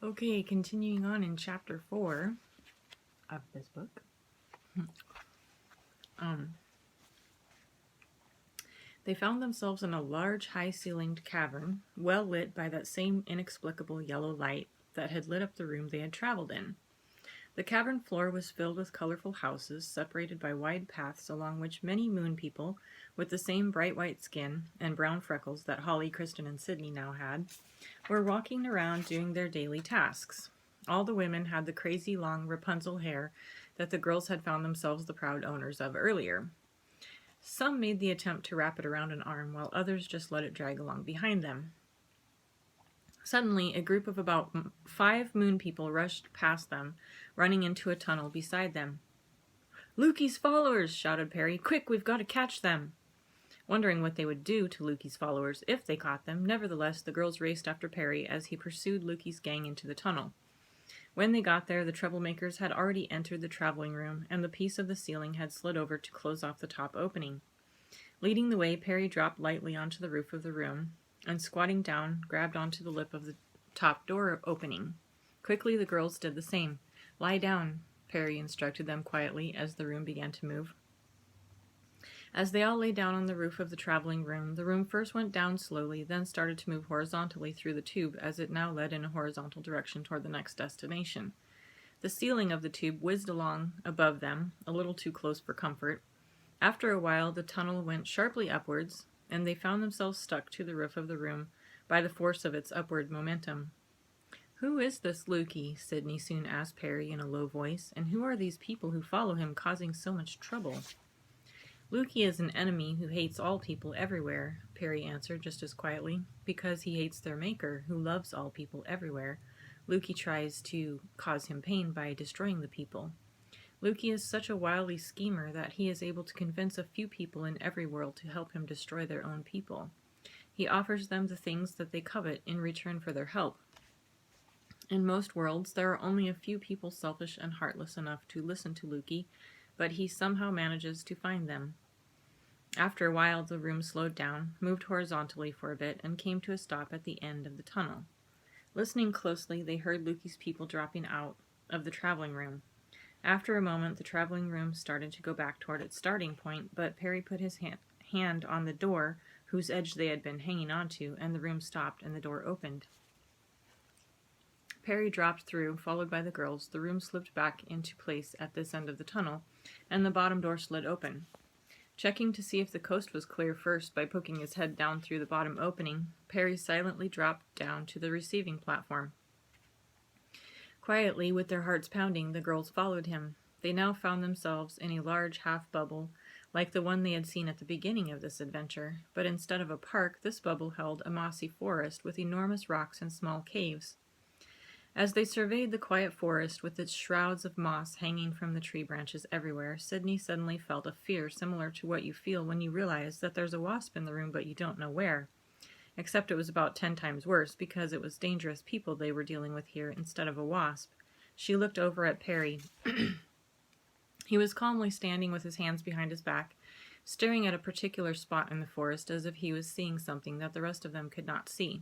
Okay, continuing on in chapter 4 of this book. They found themselves in a large, high-ceilinged cavern, well lit by that same inexplicable yellow light that had lit up the room they had traveled in. The cavern floor was filled with colorful houses, separated by wide paths along which many moon people, with the same bright white skin and brown freckles that Holly, Kristen, and Sydney now had, were walking around doing their daily tasks. All the women had the crazy long Rapunzel hair that the girls had found themselves the proud owners of earlier. Some made the attempt to wrap it around an arm, while others just let it drag along behind them. Suddenly, a group of about 5 moon people rushed past them, running into a tunnel beside them. "Luki's followers!" shouted Perry. "Quick, we've got to catch them!" Wondering what they would do to Luki's followers if they caught them, nevertheless, the girls raced after Perry as he pursued Luki's gang into the tunnel. When they got there, the troublemakers had already entered the traveling room, and the piece of the ceiling had slid over to close off the top opening. Leading the way, Perry dropped lightly onto the roof of the room, and squatting down, grabbed onto the lip of the top door opening. Quickly, the girls did the same. "Lie down," Perry instructed them quietly as the room began to move. As they all lay down on the roof of the room first went down slowly, then started to move horizontally through the tube as it now led in a horizontal direction toward the next destination. The ceiling of the tube whizzed along above them, a little too close for comfort. After a while, the tunnel went sharply upwards, and they found themselves stuck to the roof of the room by the force of its upward momentum. "Who is this Luki?" Sydney soon asked Perry in a low voice, "and who are these people who follow him causing so much trouble?" "Luki is an enemy who hates all people everywhere," Perry answered just as quietly. "Because he hates their maker, who loves all people everywhere, Luki tries to cause him pain by destroying the people. Luki is such a wily schemer that he is able to convince a few people in every world to help him destroy their own people. He offers them the things that they covet in return for their help. In most worlds, there are only a few people selfish and heartless enough to listen to Luki, but he somehow manages to find them." After a while, the room slowed down, moved horizontally for a bit, and came to a stop at the end of the tunnel. Listening closely, they heard Luki's people dropping out of the traveling room. After a moment, the traveling room started to go back toward its starting point, but Perry put his hand on the door, whose edge they had been hanging onto, and the room stopped and the door opened. Perry dropped through, followed by the girls. The room slipped back into place at this end of the tunnel, and the bottom door slid open. Checking to see if the coast was clear first by poking his head down through the bottom opening, Perry silently dropped down to the receiving platform. Quietly, with their hearts pounding, the girls followed him. They now found themselves in a large half-bubble, like the one they had seen at the beginning of this adventure, but instead of a park, this bubble held a mossy forest with enormous rocks and small caves. As they surveyed the quiet forest with its shrouds of moss hanging from the tree branches everywhere, Sydney suddenly felt a fear similar to what you feel when you realize that there's a wasp in the room but you don't know where. Except it was about 10 times worse because it was dangerous people they were dealing with here instead of a wasp. She looked over at Perry. He was calmly standing with his hands behind his back, staring at a particular spot in the forest as if he was seeing something that the rest of them could not see.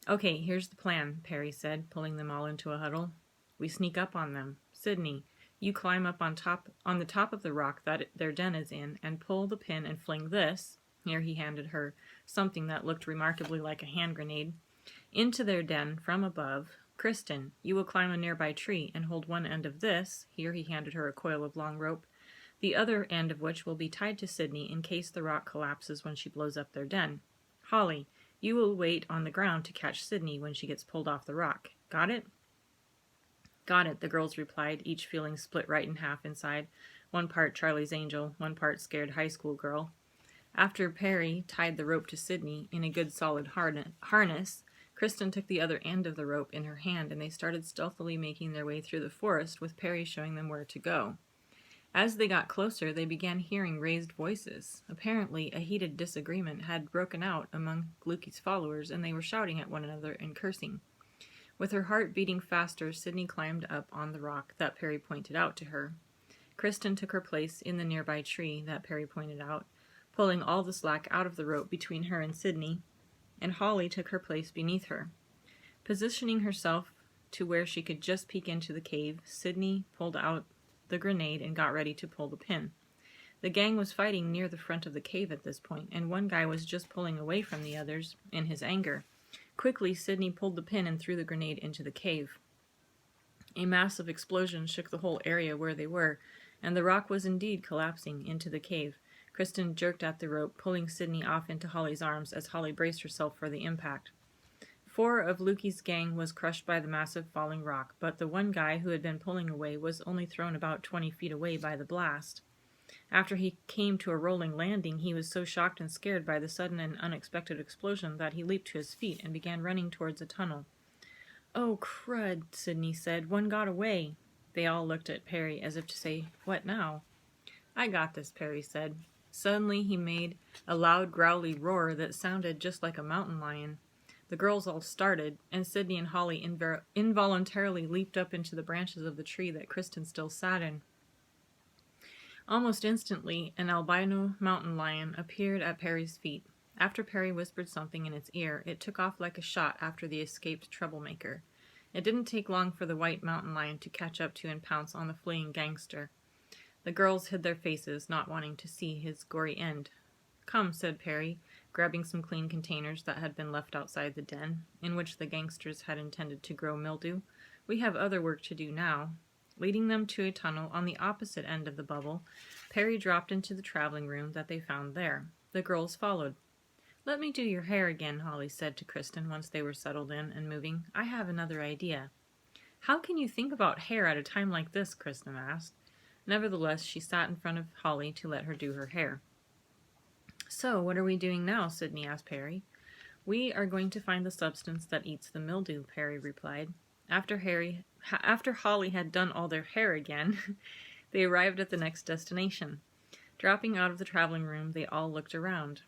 "Okay, here's the plan," Perry said, pulling them all into a huddle. "We sneak up on them. Sydney, you climb up on the top of the rock that their den is in, and pull the pin and fling this," here he handed her something that looked remarkably like a hand grenade, "into their den from above. Kristen, you will climb a nearby tree and hold one end of this," here he handed her a coil of long rope, "the other end of which will be tied to Sydney in case the rock collapses when she blows up their den. Holly, you will wait on the ground to catch Sydney when she gets pulled off the rock. Got it?" "Got it," the girls replied, each feeling split right in half inside, one part Charlie's Angel, one part scared high school girl. After Perry tied the rope to Sydney in a good solid harness, Kristen took the other end of the rope in her hand, and they started stealthily making their way through the forest with Perry showing them where to go. As they got closer, they began hearing raised voices. Apparently, a heated disagreement had broken out among Luki's followers, and they were shouting at one another and cursing. With her heart beating faster, Sydney climbed up on the rock that Perry pointed out to her. Kristen took her place in the nearby tree that Perry pointed out, pulling all the slack out of the rope between her and Sydney, and Holly took her place beneath her. Positioning herself to where she could just peek into the cave, Sydney pulled out the grenade and got ready to pull the pin. The gang was fighting near the front of the cave at this point, and one guy was just pulling away from the others in his anger. Quickly, Sydney pulled the pin and threw the grenade into the cave. A massive explosion shook the whole area where they were, and the rock was indeed collapsing into the cave. Kristen jerked at the rope, pulling Sydney off into Holly's arms as Holly braced herself for the impact. 4 of Luki's gang was crushed by the massive falling rock, but the one guy who had been pulling away was only thrown about 20 feet away by the blast. After he came to a rolling landing, he was so shocked and scared by the sudden and unexpected explosion that he leaped to his feet and began running towards a tunnel. "Oh, crud," Sydney said. "One got away." They all looked at Perry as if to say, "What now?" "I got this," Perry said. Suddenly he made a loud growly roar that sounded just like a mountain lion. The girls all started, and Sydney and Holly involuntarily leaped up into the branches of the tree that Kristen still sat in. Almost instantly, an albino mountain lion appeared at Perry's feet. After Perry whispered something in its ear, it took off like a shot after the escaped troublemaker. It didn't take long for the white mountain lion to catch up to and pounce on the fleeing gangster. The girls hid their faces, not wanting to see his gory end. "Come," said Perry, grabbing some clean containers that had been left outside the den, in which the gangsters had intended to grow mildew. "We have other work to do now." Leading them to a tunnel on the opposite end of the bubble, Perry dropped into the traveling room that they found there. The girls followed. "Let me do your hair again," Holly said to Kristen once they were settled in and moving. "I have another idea." "How can you think about hair at a time like this?" Kristen asked. Nevertheless, she sat in front of Holly to let her do her hair. "So, what are we doing now?" Sydney asked Perry. "We are going to find the substance that eats the mildew," Perry replied. After Holly had done all their hair again, they arrived at the next destination. Dropping out of the traveling room, they all looked around.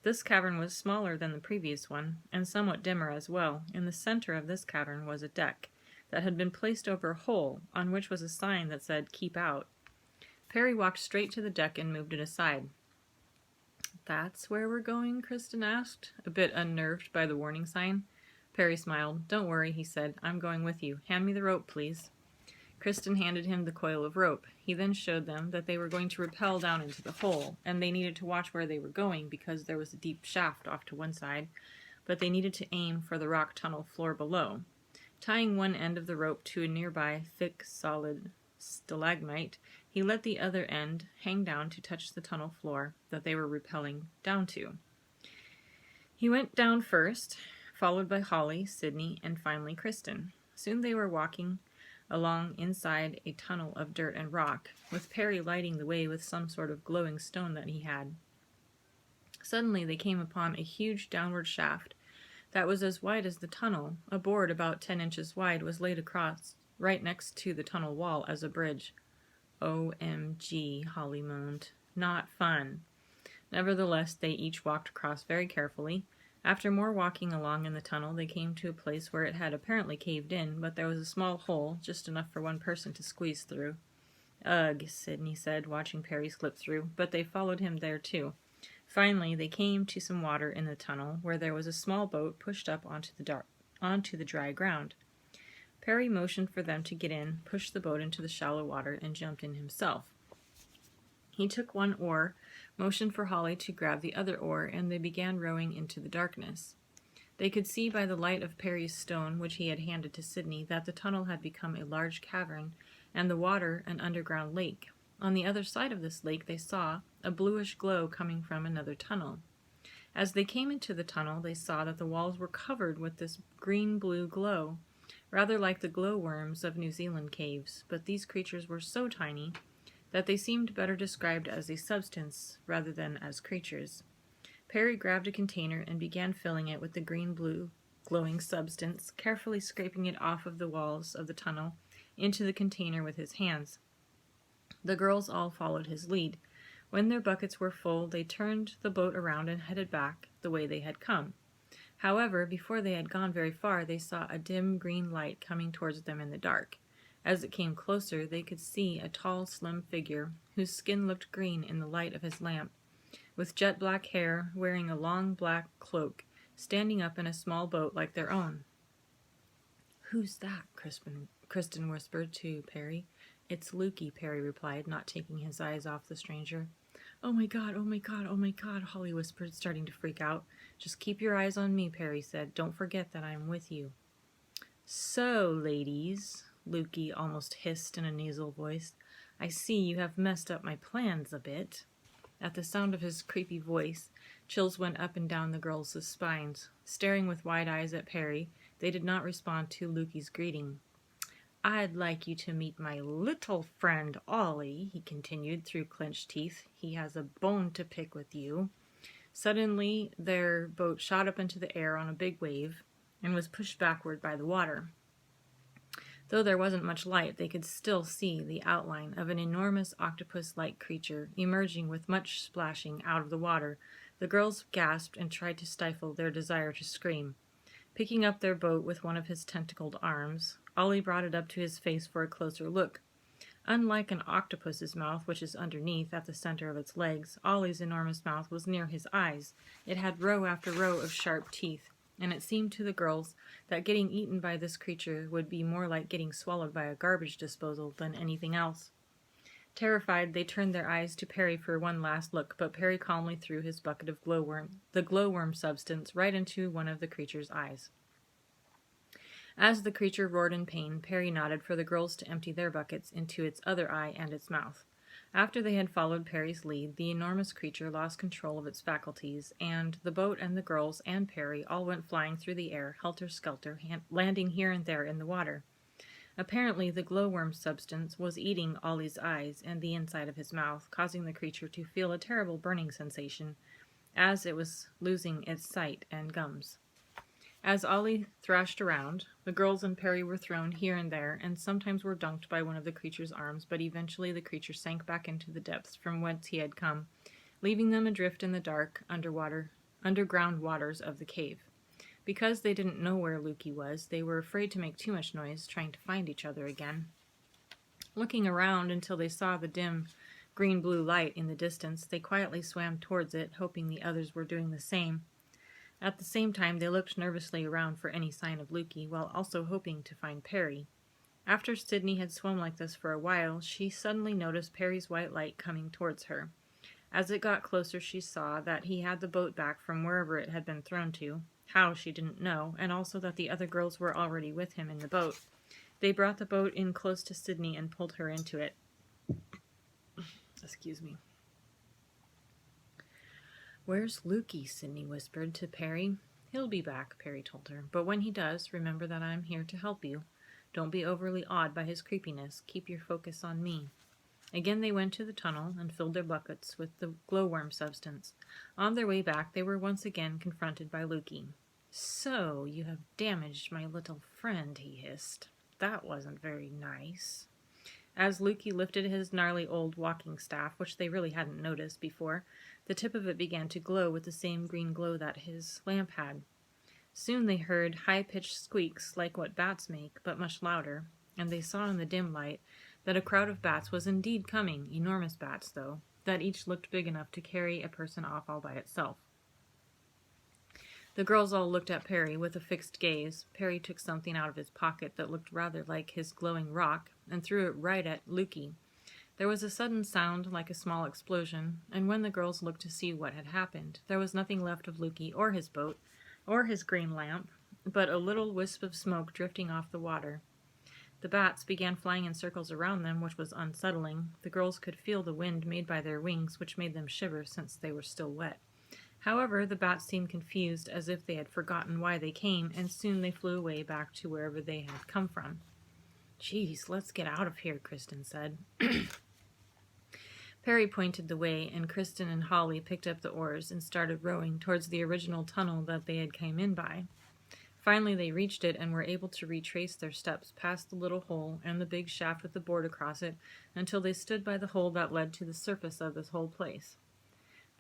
This cavern was smaller than the previous one, and somewhat dimmer as well. In the center of this cavern was a deck that had been placed over a hole, on which was a sign that said, "Keep out." Perry walked straight to the deck and moved it aside. "That's where we're going?" Kristen asked, a bit unnerved by the warning sign. Perry smiled. "Don't worry," he said. "I'm going with you. Hand me the rope, please." Kristen handed him the coil of rope. He then showed them that they were going to rappel down into the hole, and they needed to watch where they were going because there was a deep shaft off to one side, but they needed to aim for the rock tunnel floor below. Tying one end of the rope to a nearby thick, solid stalagmite, he let the other end hang down to touch the tunnel floor that they were rappelling down to. He went down first, followed by Holly, Sydney, and finally Kristen. Soon they were walking along inside a tunnel of dirt and rock, with Perry lighting the way with some sort of glowing stone that he had. Suddenly they came upon a huge downward shaft that was as wide as the tunnel. A board about 10 inches wide was laid across right next to the tunnel wall as a bridge. "OMG," Holly moaned. "Not fun." Nevertheless, they each walked across very carefully. After more walking along in the tunnel, they came to a place where it had apparently caved in, but there was a small hole, just enough for one person to squeeze through. "Ugh," Sydney said, watching Perry slip through, but they followed him there too. Finally, they came to some water in the tunnel, where there was a small boat pushed up onto the dry ground. Perry motioned for them to get in, pushed the boat into the shallow water, and jumped in himself. He took one oar, motioned for Holly to grab the other oar, and they began rowing into the darkness. They could see by the light of Perry's stone, which he had handed to Sydney, that the tunnel had become a large cavern, and the water an underground lake. On the other side of this lake they saw a bluish glow coming from another tunnel. As they came into the tunnel, they saw that the walls were covered with this green-blue glow, rather like the glowworms of New Zealand caves, but these creatures were so tiny that they seemed better described as a substance rather than as creatures. Perry grabbed a container and began filling it with the green-blue glowing substance, carefully scraping it off of the walls of the tunnel into the container with his hands. The girls all followed his lead. When their buckets were full, they turned the boat around and headed back the way they had come. However, before they had gone very far, they saw a dim green light coming towards them in the dark. As it came closer, they could see a tall, slim figure, whose skin looked green in the light of his lamp, with jet-black hair, wearing a long black cloak, standing up in a small boat like their own. "Who's that?" Kristen whispered to Perry. "It's Luki," Perry replied, not taking his eyes off the stranger. "Oh my god, oh my god, oh my god," Holly whispered, starting to freak out. "Just keep your eyes on me," Perry said. "Don't forget that I'm with you." "So, ladies," Luki almost hissed in a nasal voice, "I see you have messed up my plans a bit." At the sound of his creepy voice, chills went up and down the girls' spines. Staring with wide eyes at Perry, they did not respond to Luki's greeting. "I'd like you to meet my little friend Ollie," he continued through clenched teeth. "He has a bone to pick with you." Suddenly, their boat shot up into the air on a big wave and was pushed backward by the water. Though there wasn't much light, they could still see the outline of an enormous octopus-like creature emerging with much splashing out of the water. The girls gasped and tried to stifle their desire to scream. Picking up their boat with one of his tentacled arms, Ollie brought it up to his face for a closer look. Unlike an octopus's mouth, which is underneath at the center of its legs, Ollie's enormous mouth was near his eyes. It had row after row of sharp teeth, and it seemed to the girls that getting eaten by this creature would be more like getting swallowed by a garbage disposal than anything else. Terrified, they turned their eyes to Perry for one last look, but Perry calmly threw his bucket of the glowworm substance, right into one of the creature's eyes. As the creature roared in pain, Perry nodded for the girls to empty their buckets into its other eye and its mouth. After they had followed Perry's lead, the enormous creature lost control of its faculties, and the boat and the girls and Perry all went flying through the air, helter-skelter, landing here and there in the water. Apparently, the glowworm substance was eating Ollie's eyes and the inside of his mouth, causing the creature to feel a terrible burning sensation as it was losing its sight and gums. As Ollie thrashed around, the girls and Perry were thrown here and there, and sometimes were dunked by one of the creature's arms, but eventually the creature sank back into the depths from whence he had come, leaving them adrift in the dark, underground waters of the cave. Because they didn't know where Luki was, they were afraid to make too much noise, trying to find each other again. Looking around until they saw the dim green-blue light in the distance, they quietly swam towards it, hoping the others were doing the same. At the same time, they looked nervously around for any sign of Luki, while also hoping to find Perry. After Sydney had swum like this for a while, she suddenly noticed Perry's white light coming towards her. As it got closer, she saw that he had the boat back from wherever it had been thrown to. How, she didn't know, and also that the other girls were already with him in the boat. They brought the boat in close to Sydney and pulled her into it. Excuse me. "Where's Luki?" Sydney whispered to Perry. "He'll be back," Perry told her. "But when he does, remember that I'm here to help you. Don't be overly awed by his creepiness. Keep your focus on me." Again they went to the tunnel and filled their buckets with the glowworm substance. On their way back, they were once again confronted by Luki. "So, you have damaged my little friend," he hissed. "That wasn't very nice." As Luki lifted his gnarly old walking staff, which they really hadn't noticed before, the tip of it began to glow with the same green glow that his lamp had. Soon they heard high-pitched squeaks like what bats make, but much louder, and they saw in the dim light that a crowd of bats was indeed coming, enormous bats, though, that each looked big enough to carry a person off all by itself. The girls all looked at Perry with a fixed gaze. Perry took something out of his pocket that looked rather like his glowing rock and threw it right at Luki. There was a sudden sound like a small explosion, and when the girls looked to see what had happened, there was nothing left of Luki or his boat or his green lamp, but a little wisp of smoke drifting off the water. The bats began flying in circles around them, which was unsettling. The girls could feel the wind made by their wings, which made them shiver since they were still wet. However, the bats seemed confused, as if they had forgotten why they came, and soon they flew away back to wherever they had come from. "Geez, let's get out of here," Kristen said. Perry pointed the way, and Kristen and Holly picked up the oars and started rowing towards the original tunnel that they had come in by. Finally, they reached it and were able to retrace their steps past the little hole and the big shaft with the board across it until they stood by the hole that led to the surface of this whole place.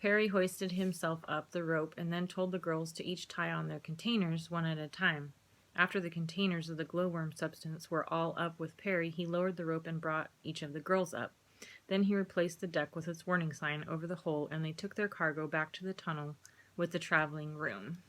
Perry hoisted himself up the rope and then told the girls to each tie on their containers one at a time. After the containers of the glowworm substance were all up with Perry, he lowered the rope and brought each of the girls up. Then he replaced the deck with its warning sign over the hole, and they took their cargo back to the tunnel with the traveling room.